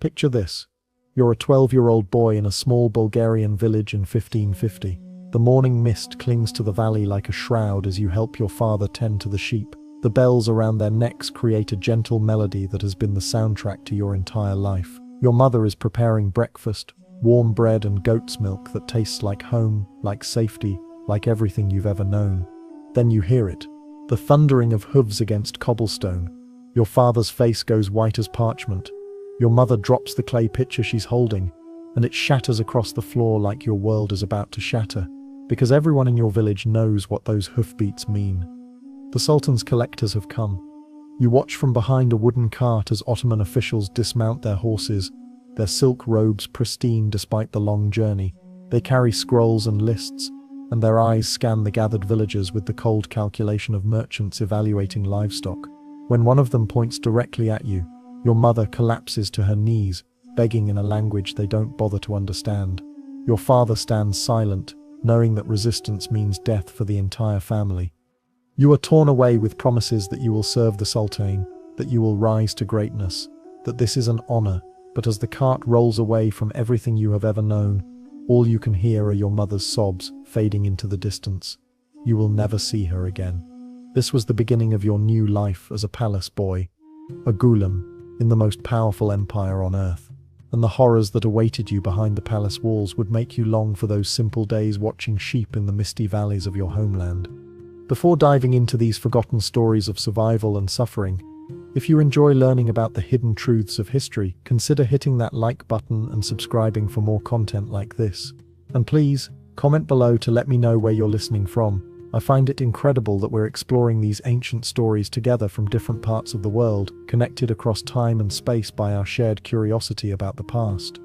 Picture this. You're a 12-year-old boy in a small Bulgarian village in 1550. The morning mist clings to the valley like a shroud as you help your father tend to the sheep. The bells around their necks create a gentle melody that has been the soundtrack to your entire life. Your mother is preparing breakfast, warm bread and goat's milk that tastes like home, like safety, like everything you've ever known. Then you hear it. The thundering of hooves against cobblestone. Your father's face goes white as parchment. Your mother drops the clay pitcher she's holding, and it shatters across the floor like your world is about to shatter, because everyone in your village knows what those hoofbeats mean. The Sultan's collectors have come. You watch from behind a wooden cart as Ottoman officials dismount their horses, their silk robes pristine despite the long journey. They carry scrolls and lists, and their eyes scan the gathered villagers with the cold calculation of merchants evaluating livestock. When one of them points directly at you, your mother collapses to her knees, begging in a language they don't bother to understand. Your father stands silent, knowing that resistance means death for the entire family. You are torn away with promises that you will serve the Sultan, that you will rise to greatness, that this is an honor, but as the cart rolls away from everything you have ever known, all you can hear are your mother's sobs fading into the distance. You will never see her again. This was the beginning of your new life as a palace boy, a ghulam, in the most powerful empire on earth. And the horrors that awaited you behind the palace walls would make you long for those simple days watching sheep in the misty valleys of your homeland. Before diving into these forgotten stories of survival and suffering, if you enjoy learning about the hidden truths of history, consider hitting that like button and subscribing for more content like this. And please, comment below to let me know where you're listening from. I find it incredible that we're exploring these ancient stories together from different parts of the world, connected across time and space by our shared curiosity about the past.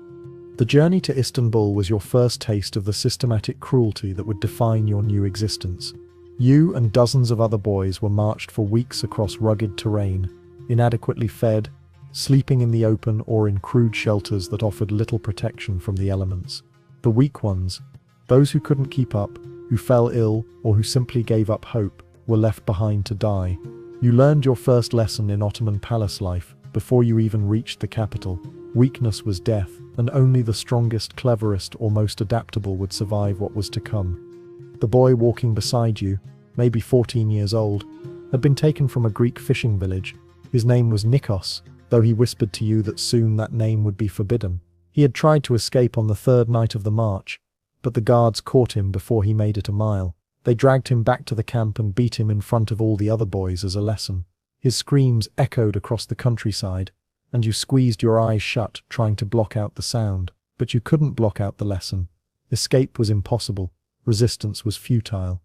The journey to Istanbul was your first taste of the systematic cruelty that would define your new existence. You and dozens of other boys were marched for weeks across rugged terrain, inadequately fed, sleeping in the open or in crude shelters that offered little protection from the elements. The weak ones, those who couldn't keep up, who fell ill, or who simply gave up hope, were left behind to die. You learned your first lesson in Ottoman palace life before you even reached the capital. Weakness was death, and only the strongest, cleverest, or most adaptable would survive what was to come. The boy walking beside you, maybe 14 years old, had been taken from a Greek fishing village. His name was Nikos, though he whispered to you that soon that name would be forbidden. He had tried to escape on the third night of the march, but the guards caught him before he made it a mile. They dragged him back to the camp and beat him in front of all the other boys as a lesson. His screams echoed across the countryside, and you squeezed your eyes shut trying to block out the sound. But you couldn't block out the lesson. Escape was impossible. Resistance was futile.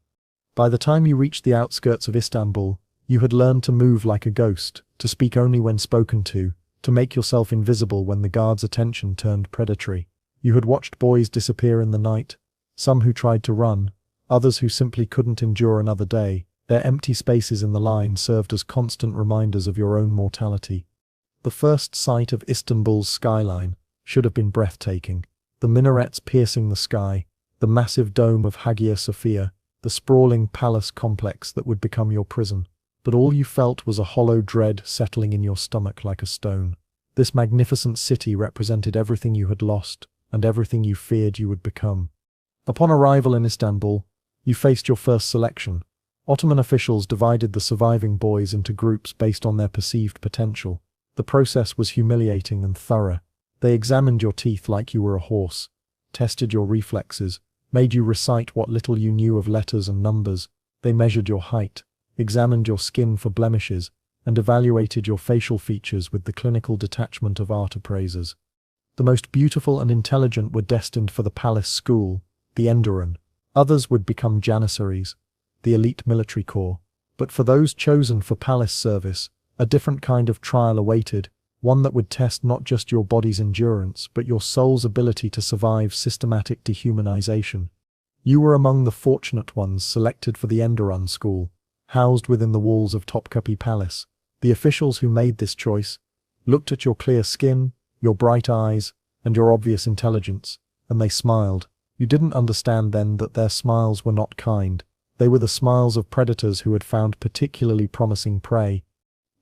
By the time you reached the outskirts of Istanbul, you had learned to move like a ghost, to speak only when spoken to make yourself invisible when the guards' attention turned predatory. You had watched boys disappear in the night, some who tried to run, others who simply couldn't endure another day. Their empty spaces in the line served as constant reminders of your own mortality. The first sight of Istanbul's skyline should have been breathtaking. The minarets piercing the sky, the massive dome of Hagia Sophia, the sprawling palace complex that would become your prison. But all you felt was a hollow dread settling in your stomach like a stone. This magnificent city represented everything you had lost and everything you feared you would become. Upon arrival in Istanbul, you faced your first selection. Ottoman officials divided the surviving boys into groups based on their perceived potential. The process was humiliating and thorough. They examined your teeth like you were a horse, tested your reflexes, made you recite what little you knew of letters and numbers. They measured your height, examined your skin for blemishes, and evaluated your facial features with the clinical detachment of art appraisers. The most beautiful and intelligent were destined for the palace school, the Enderun. Others would become janissaries, the elite military corps. But for those chosen for palace service, a different kind of trial awaited, one that would test not just your body's endurance, but your soul's ability to survive systematic dehumanization. You were among the fortunate ones selected for the Enderun school, housed within the walls of Topkapi Palace. The officials who made this choice looked at your clear skin, your bright eyes, and your obvious intelligence, and they smiled. You didn't understand then that their smiles were not kind. They were the smiles of predators who had found particularly promising prey.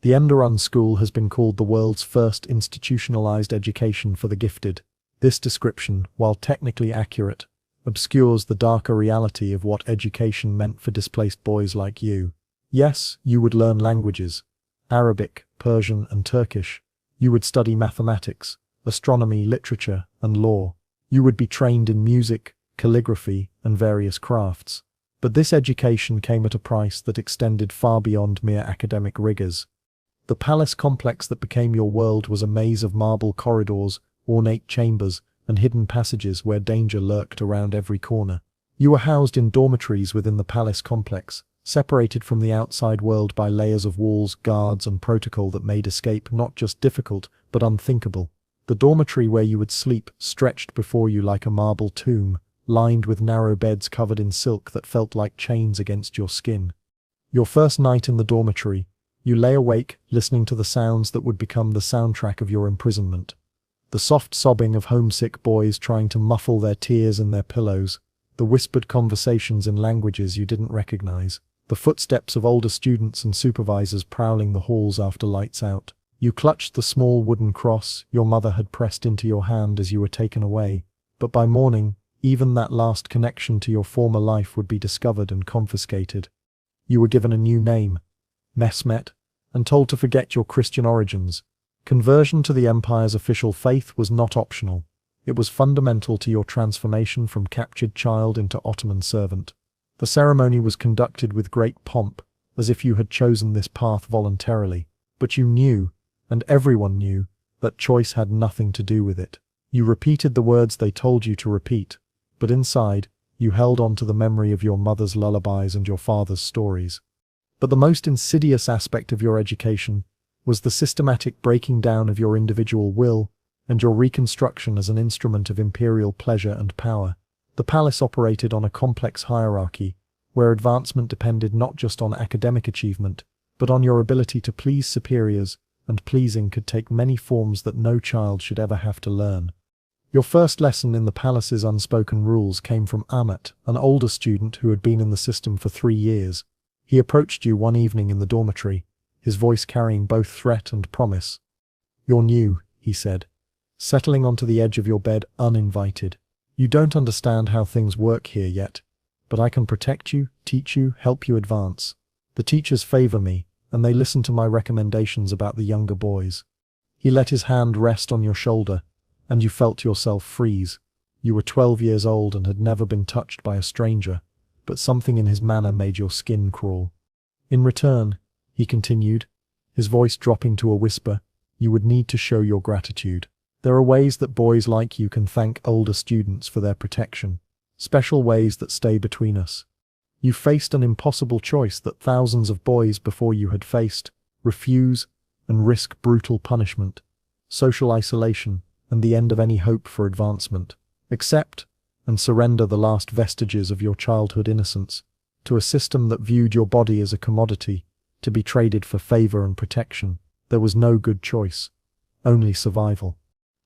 The Enderun School has been called the world's first institutionalized education for the gifted. This description, while technically accurate, obscures the darker reality of what education meant for displaced boys like you. Yes, you would learn languages: Arabic, Persian, and Turkish. You would study mathematics, astronomy, literature, and law. You would be trained in music, calligraphy, and various crafts. But this education came at a price that extended far beyond mere academic rigors. The palace complex that became your world was a maze of marble corridors, ornate chambers, and hidden passages where danger lurked around every corner. You were housed in dormitories within the palace complex, separated from the outside world by layers of walls, guards, and protocol that made escape not just difficult, but unthinkable. The dormitory where you would sleep stretched before you like a marble tomb, lined with narrow beds covered in silk that felt like chains against your skin. Your first night in the dormitory, you lay awake, listening to the sounds that would become the soundtrack of your imprisonment. The soft sobbing of homesick boys trying to muffle their tears in their pillows, the whispered conversations in languages you didn't recognize, the footsteps of older students and supervisors prowling the halls after lights out. You clutched the small wooden cross your mother had pressed into your hand as you were taken away, but by morning, even that last connection to your former life would be discovered and confiscated. You were given a new name, Mehmet, and told to forget your Christian origins. Conversion to the Empire's official faith was not optional. It was fundamental to your transformation from captured child into Ottoman servant. The ceremony was conducted with great pomp, as if you had chosen this path voluntarily. But you knew, and everyone knew, that choice had nothing to do with it. You repeated the words they told you to repeat, but inside, you held on to the memory of your mother's lullabies and your father's stories. But the most insidious aspect of your education was the systematic breaking down of your individual will and your reconstruction as an instrument of imperial pleasure and power. The palace operated on a complex hierarchy, where advancement depended not just on academic achievement, but on your ability to please superiors, and pleasing could take many forms that no child should ever have to learn. Your first lesson in the palace's unspoken rules came from Ahmet, an older student who had been in the system for 3 years. He approached you one evening in the dormitory, his voice carrying both threat and promise. "You're new," he said, settling onto the edge of your bed uninvited. "You don't understand how things work here yet, but I can protect you, teach you, help you advance. The teachers favor me, and they listen to my recommendations about the younger boys." He let his hand rest on your shoulder, and you felt yourself freeze. You were 12 years old and had never been touched by a stranger, but something in his manner made your skin crawl. "In return," he continued, his voice dropping to a whisper, "you would need to show your gratitude. There are ways that boys like you can thank older students for their protection, special ways that stay between us. You faced an impossible choice that thousands of boys before you had faced: refuse and risk brutal punishment, social isolation, and the end of any hope for advancement. Accept and surrender the last vestiges of your childhood innocence to a system that viewed your body as a commodity, to be traded for favor and protection. There was no good choice, only survival."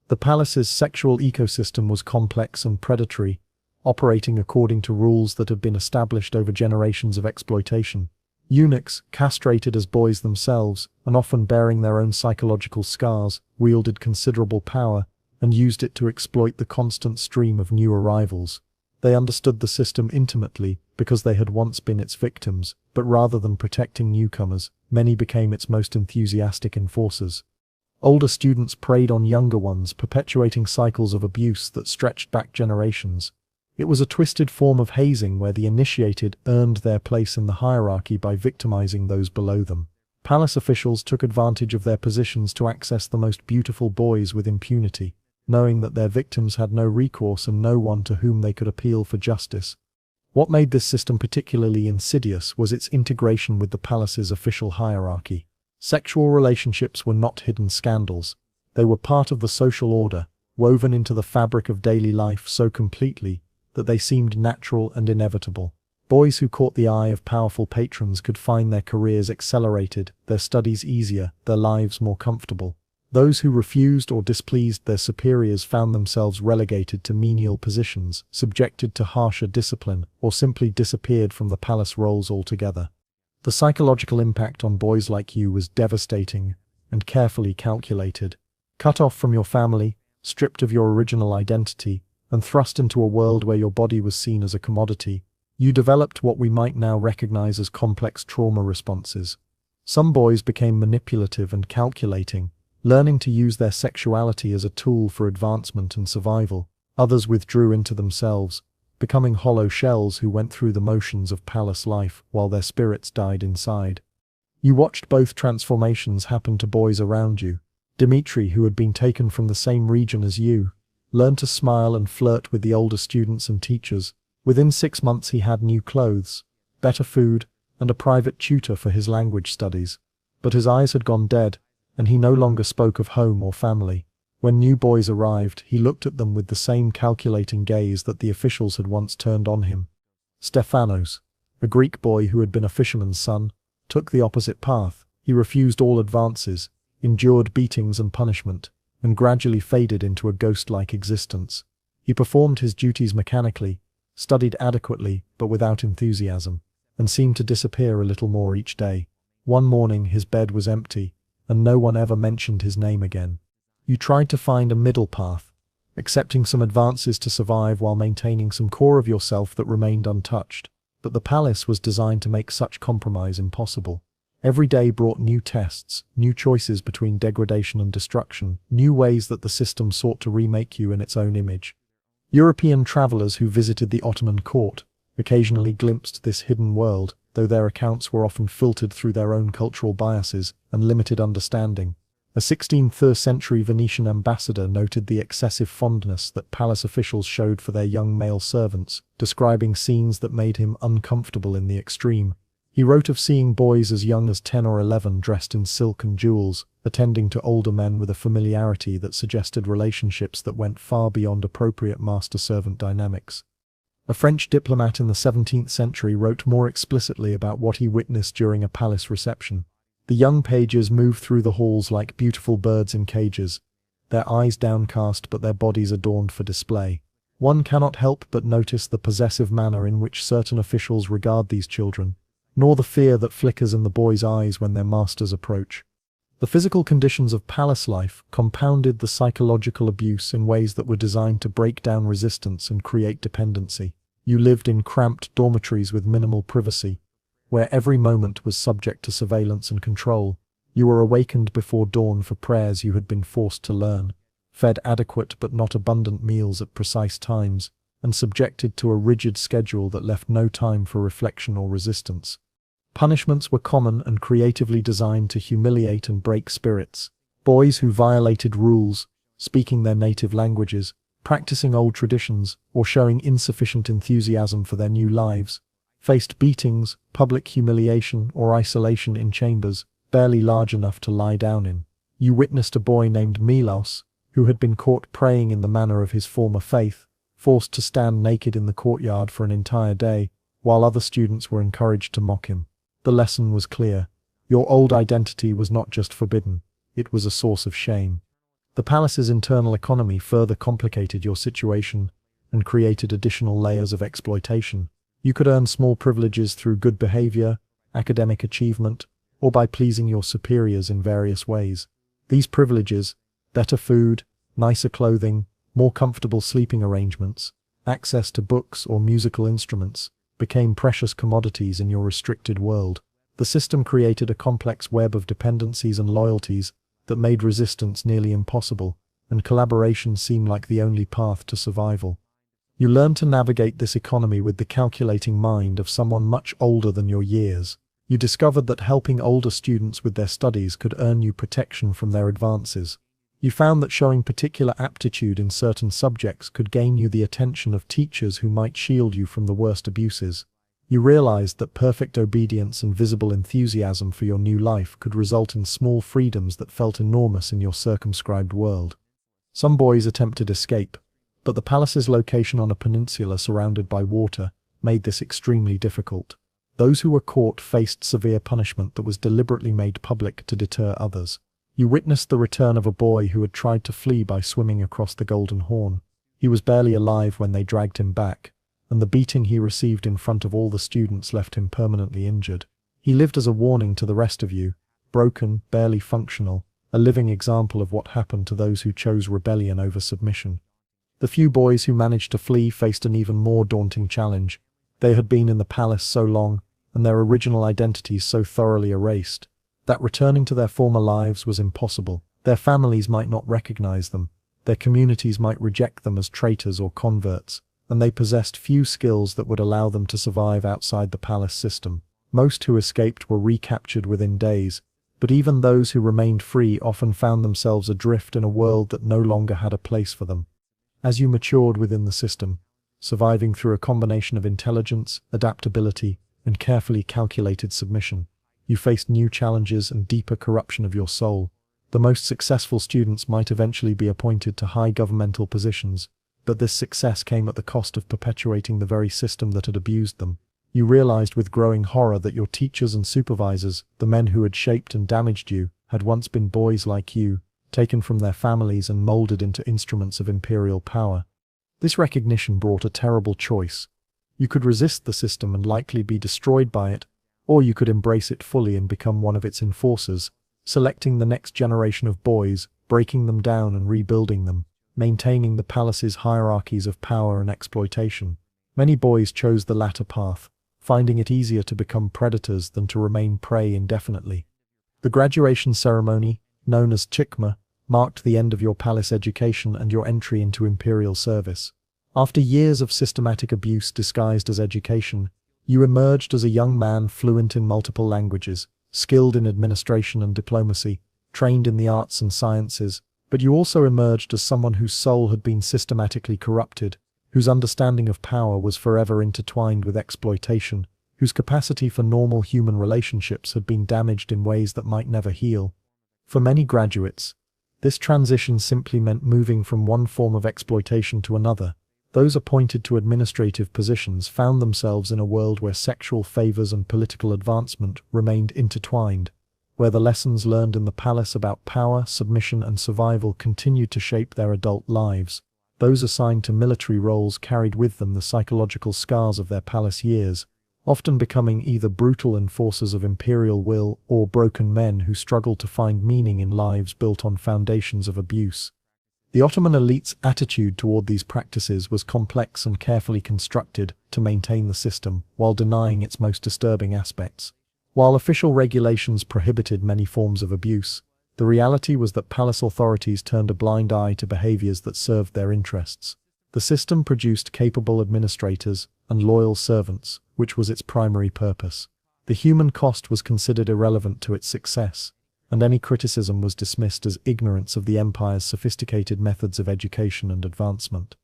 The palace's sexual ecosystem was complex and predatory, operating according to rules that had been established over generations of exploitation. Eunuchs, castrated as boys themselves, and often bearing their own psychological scars, wielded considerable power and used it to exploit the constant stream of new arrivals. They understood the system intimately because they had once been its victims, but rather than protecting newcomers, many became its most enthusiastic enforcers. Older students preyed on younger ones, perpetuating cycles of abuse that stretched back generations. It was a twisted form of hazing where the initiated earned their place in the hierarchy by victimizing those below them. Palace officials took advantage of their positions to access the most beautiful boys with impunity, knowing that their victims had no recourse and no one to whom they could appeal for justice. What made this system particularly insidious was its integration with the palace's official hierarchy. Sexual relationships were not hidden scandals. They were part of the social order, woven into the fabric of daily life so completely that they seemed natural and inevitable. Boys who caught the eye of powerful patrons could find their careers accelerated, their studies easier, their lives more comfortable. Those who refused or displeased their superiors found themselves relegated to menial positions, subjected to harsher discipline, or simply disappeared from the palace rolls altogether. The psychological impact on boys like you was devastating and carefully calculated. Cut off from your family, stripped of your original identity, and thrust into a world where your body was seen as a commodity, you developed what we might now recognize as complex trauma responses. Some boys became manipulative and calculating, learning to use their sexuality as a tool for advancement and survival. Others withdrew into themselves, becoming hollow shells who went through the motions of palace life while their spirits died inside. You watched both transformations happen to boys around you. Dmitri, who had been taken from the same region as you, learned to smile and flirt with the older students and teachers. Within 6 months he had new clothes, better food, and a private tutor for his language studies. But his eyes had gone dead, and he no longer spoke of home or family. When new boys arrived, he looked at them with the same calculating gaze that the officials had once turned on him. Stefanos, a Greek boy who had been a fisherman's son, took the opposite path. He refused all advances, endured beatings and punishment, and gradually faded into a ghost-like existence. He performed his duties mechanically, studied adequately but without enthusiasm, and seemed to disappear a little more each day. One morning his bed was empty, and no one ever mentioned his name again. You tried to find a middle path, accepting some advances to survive while maintaining some core of yourself that remained untouched. But the palace was designed to make such compromise impossible. Every day brought new tests, new choices between degradation and destruction, new ways that the system sought to remake you in its own image. European travelers who visited the Ottoman court occasionally glimpsed this hidden world, though their accounts were often filtered through their own cultural biases and limited understanding. A 16th-century Venetian ambassador noted the excessive fondness that palace officials showed for their young male servants, describing scenes that made him uncomfortable in the extreme. He wrote of seeing boys as young as 10 or 11 dressed in silk and jewels, attending to older men with a familiarity that suggested relationships that went far beyond appropriate master-servant dynamics. A French diplomat in the 17th century wrote more explicitly about what he witnessed during a palace reception. The young pages moved through the halls like beautiful birds in cages, their eyes downcast but their bodies adorned for display. One cannot help but notice the possessive manner in which certain officials regard these children, nor the fear that flickers in the boys' eyes when their masters approach. The physical conditions of palace life compounded the psychological abuse in ways that were designed to break down resistance and create dependency. You lived in cramped dormitories with minimal privacy, where every moment was subject to surveillance and control. You were awakened before dawn for prayers you had been forced to learn, fed adequate but not abundant meals at precise times, and subjected to a rigid schedule that left no time for reflection or resistance. Punishments were common and creatively designed to humiliate and break spirits. Boys who violated rules, speaking their native languages, practicing old traditions, or showing insufficient enthusiasm for their new lives, faced beatings, public humiliation, or isolation in chambers, barely large enough to lie down in. You witnessed a boy named Milos, who had been caught praying in the manner of his former faith, forced to stand naked in the courtyard for an entire day, while other students were encouraged to mock him. The lesson was clear. Your old identity was not just forbidden, it was a source of shame. The palace's internal economy further complicated your situation and created additional layers of exploitation. You could earn small privileges through good behavior, academic achievement, or by pleasing your superiors in various ways. These privileges, better food, nicer clothing, more comfortable sleeping arrangements, access to books or musical instruments, became precious commodities in your restricted world. The system created a complex web of dependencies and loyalties that made resistance nearly impossible, and collaboration seemed like the only path to survival. You learned to navigate this economy with the calculating mind of someone much older than your years. You discovered that helping older students with their studies could earn you protection from their advances. You found that showing particular aptitude in certain subjects could gain you the attention of teachers who might shield you from the worst abuses. You realized that perfect obedience and visible enthusiasm for your new life could result in small freedoms that felt enormous in your circumscribed world. Some boys attempted escape, but the palace's location on a peninsula surrounded by water made this extremely difficult. Those who were caught faced severe punishment that was deliberately made public to deter others. You witnessed the return of a boy who had tried to flee by swimming across the Golden Horn. He was barely alive when they dragged him back, and the beating he received in front of all the students left him permanently injured. He lived as a warning to the rest of you, broken, barely functional, a living example of what happened to those who chose rebellion over submission. The few boys who managed to flee faced an even more daunting challenge. They had been in the palace so long, and their original identities so thoroughly erased, that returning to their former lives was impossible. Their families might not recognize them, their communities might reject them as traitors or converts, and they possessed few skills that would allow them to survive outside the palace system. Most who escaped were recaptured within days, but even those who remained free often found themselves adrift in a world that no longer had a place for them. As you matured within the system, surviving through a combination of intelligence, adaptability, and carefully calculated submission, you faced new challenges and deeper corruption of your soul. The most successful students might eventually be appointed to high governmental positions, but this success came at the cost of perpetuating the very system that had abused them. You realized with growing horror that your teachers and supervisors, the men who had shaped and damaged you, had once been boys like you, taken from their families and molded into instruments of imperial power. This recognition brought a terrible choice. You could resist the system and likely be destroyed by it, or you could embrace it fully and become one of its enforcers, selecting the next generation of boys, breaking them down and rebuilding them, maintaining the palace's hierarchies of power and exploitation. Many boys chose the latter path, finding it easier to become predators than to remain prey indefinitely. The graduation ceremony, known as Chikma, marked the end of your palace education and your entry into imperial service. After years of systematic abuse disguised as education, you emerged as a young man fluent in multiple languages, skilled in administration and diplomacy, trained in the arts and sciences, but you also emerged as someone whose soul had been systematically corrupted, whose understanding of power was forever intertwined with exploitation, whose capacity for normal human relationships had been damaged in ways that might never heal. For many graduates, this transition simply meant moving from one form of exploitation to another. Those appointed to administrative positions found themselves in a world where sexual favors and political advancement remained intertwined, where the lessons learned in the palace about power, submission, and survival continued to shape their adult lives. Those assigned to military roles carried with them the psychological scars of their palace years, often becoming either brutal enforcers of imperial will or broken men who struggled to find meaning in lives built on foundations of abuse. The Ottoman elite's attitude toward these practices was complex and carefully constructed to maintain the system while denying its most disturbing aspects. While official regulations prohibited many forms of abuse, the reality was that palace authorities turned a blind eye to behaviors that served their interests. The system produced capable administrators and loyal servants, which was its primary purpose. The human cost was considered irrelevant to its success, and any criticism was dismissed as ignorance of the empire's sophisticated methods of education and advancement.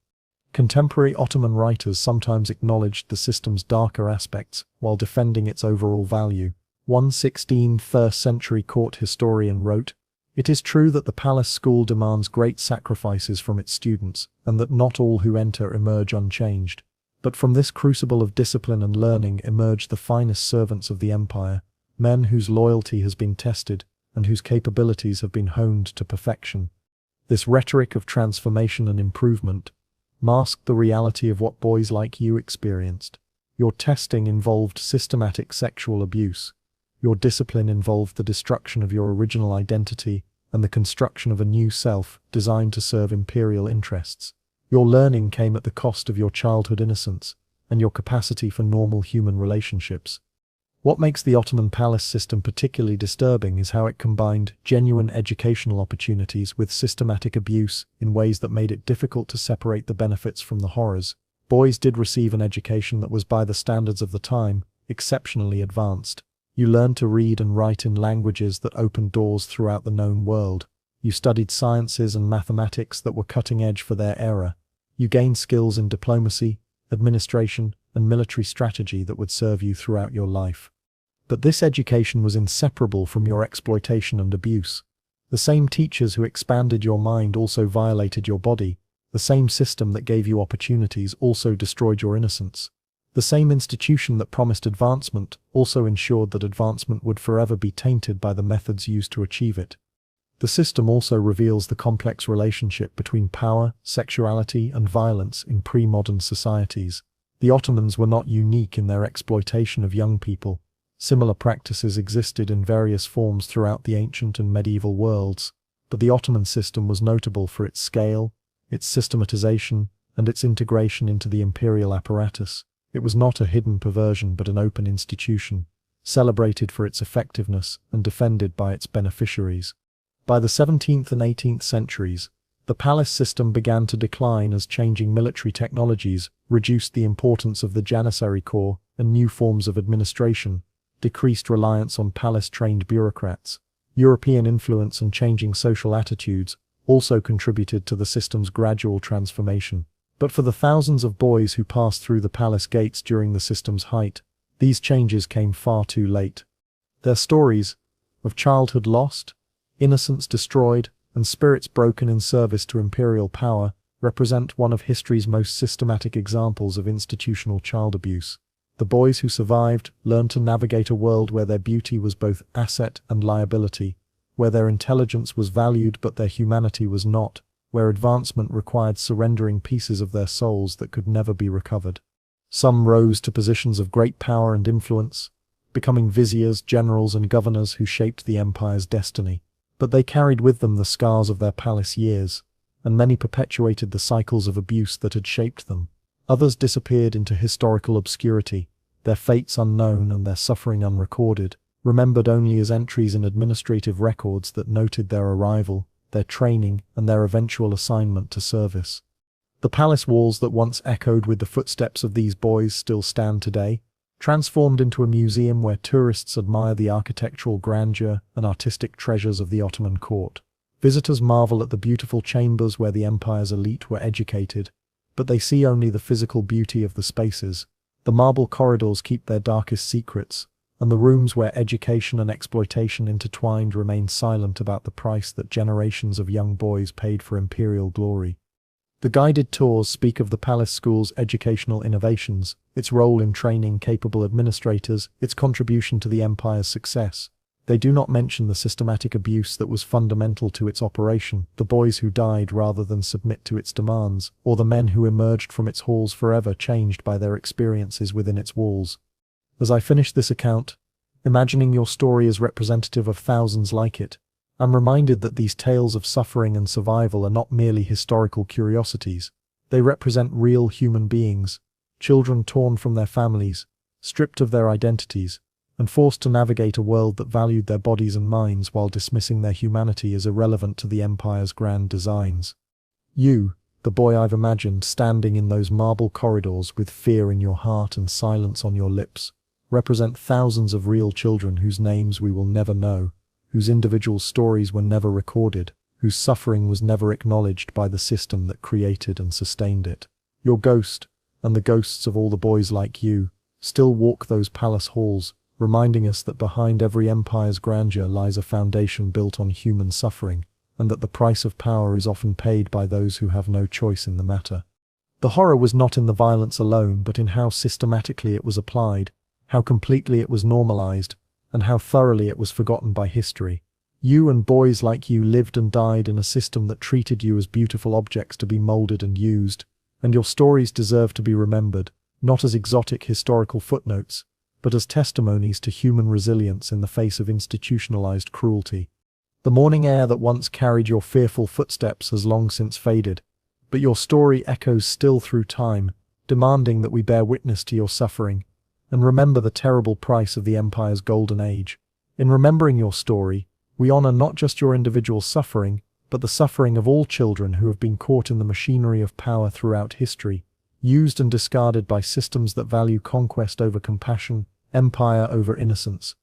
Contemporary Ottoman writers sometimes acknowledged the system's darker aspects while defending its overall value. One 16th century court historian wrote, "It is true that the palace school demands great sacrifices from its students, and that not all who enter emerge unchanged. But from this crucible of discipline and learning emerge the finest servants of the empire, men whose loyalty has been tested, and whose capabilities have been honed to perfection." This rhetoric of transformation and improvement masked the reality of what boys like you experienced. Your testing involved systematic sexual abuse. Your discipline involved the destruction of your original identity and the construction of a new self designed to serve imperial interests. Your learning came at the cost of your childhood innocence and your capacity for normal human relationships. What makes the Ottoman palace system particularly disturbing is how it combined genuine educational opportunities with systematic abuse in ways that made it difficult to separate the benefits from the horrors. Boys did receive an education that was, by the standards of the time, exceptionally advanced. You learned to read and write in languages that opened doors throughout the known world. You studied sciences and mathematics that were cutting edge for their era. You gained skills in diplomacy, administration, and military strategy that would serve you throughout your life. But this education was inseparable from your exploitation and abuse. The same teachers who expanded your mind also violated your body. The same system that gave you opportunities also destroyed your innocence. The same institution that promised advancement also ensured that advancement would forever be tainted by the methods used to achieve it. The system also reveals the complex relationship between power, sexuality, and violence in pre-modern societies. The Ottomans were not unique in their exploitation of young people. Similar practices existed in various forms throughout the ancient and medieval worlds, but the Ottoman system was notable for its scale, its systematization, and its integration into the imperial apparatus. It was not a hidden perversion but an open institution, celebrated for its effectiveness and defended by its beneficiaries. By the 17th and 18th centuries, the palace system began to decline as changing military technologies reduced the importance of the Janissary Corps, and new forms of administration decreased reliance on palace-trained bureaucrats. European influence and changing social attitudes also contributed to the system's gradual transformation. But for the thousands of boys who passed through the palace gates during the system's height, these changes came far too late. Their stories of childhood lost, innocence destroyed, and spirits broken in service to imperial power represent one of history's most systematic examples of institutional child abuse. The boys who survived learned to navigate a world where their beauty was both asset and liability, where their intelligence was valued but their humanity was not, where advancement required surrendering pieces of their souls that could never be recovered. Some rose to positions of great power and influence, becoming viziers, generals, and governors who shaped the empire's destiny. But they carried with them the scars of their palace years, and many perpetuated the cycles of abuse that had shaped them. Others disappeared into historical obscurity, their fates unknown and their suffering unrecorded, remembered only as entries in administrative records that noted their arrival, their training, and their eventual assignment to service. The palace walls that once echoed with the footsteps of these boys still stand today, transformed into a museum where tourists admire the architectural grandeur and artistic treasures of the Ottoman court. Visitors marvel at the beautiful chambers where the empire's elite were educated, but they see only the physical beauty of the spaces. The marble corridors keep their darkest secrets, and the rooms where education and exploitation intertwined remain silent about the price that generations of young boys paid for imperial glory. The guided tours speak of the palace school's educational innovations, its role in training capable administrators, its contribution to the empire's success. They do not mention the systematic abuse that was fundamental to its operation, the boys who died rather than submit to its demands, or the men who emerged from its halls forever changed by their experiences within its walls. As I finish this account, imagining your story as representative of thousands like it, I'm reminded that these tales of suffering and survival are not merely historical curiosities. They represent real human beings, children torn from their families, stripped of their identities, and forced to navigate a world that valued their bodies and minds while dismissing their humanity as irrelevant to the empire's grand designs. You, the boy I've imagined standing in those marble corridors with fear in your heart and silence on your lips, represent thousands of real children whose names we will never know, whose individual stories were never recorded, whose suffering was never acknowledged by the system that created and sustained it. Your ghost, and the ghosts of all the boys like you, still walk those palace halls, reminding us that behind every empire's grandeur lies a foundation built on human suffering, and that the price of power is often paid by those who have no choice in the matter. The horror was not in the violence alone, but in how systematically it was applied, how completely it was normalized, and how thoroughly it was forgotten by history. You and boys like you lived and died in a system that treated you as beautiful objects to be molded and used, and your stories deserve to be remembered, not as exotic historical footnotes, but as testimonies to human resilience in the face of institutionalized cruelty. The morning air that once carried your fearful footsteps has long since faded, but your story echoes still through time, demanding that we bear witness to your suffering, and remember the terrible price of the empire's golden age. In remembering your story, we honor not just your individual suffering, but the suffering of all children who have been caught in the machinery of power throughout history, used and discarded by systems that value conquest over compassion, empire over innocence,